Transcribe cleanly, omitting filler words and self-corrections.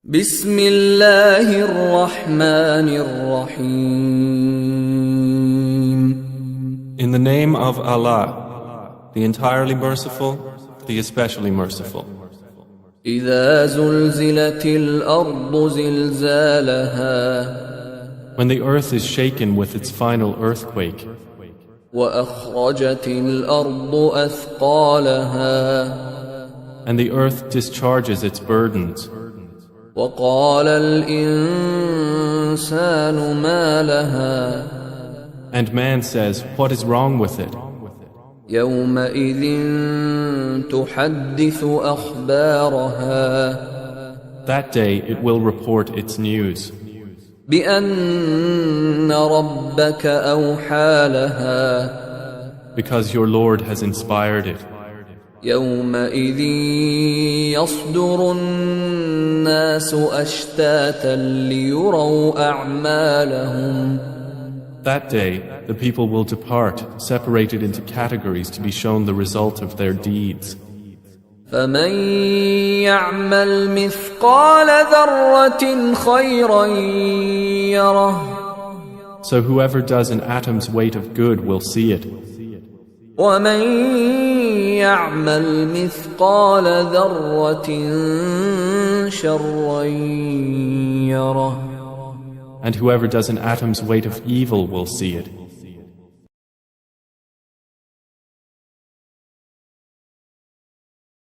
بسم الله الرحمن الرحيم. In the name of Allah, the entirely merciful, the especially merciful. إذا زلزلت الأرض زلزالها When the earth is shaken with its final earthquake, وأخرجت الأرض أثقالها and the earth discharges its burdens, وقال الإنسان ما لها and man says, "What is wrong with it?" يومئذ تحدث أخبارها That day it will report its news, بأن ربك أوحى لها because your Lord has inspired it. يومئذ يصدر الناس أشتاتا ليروا أعمالهم That day the people will depart, separated into categories to be shown the result of their deeds. فمن يعمل مثقال ذرة خيرا يره So whoever does an atom's weight of good will see it, ومن يعمل مثقال ذرة شرا يره and whoever does an atom's weight of evil will see it.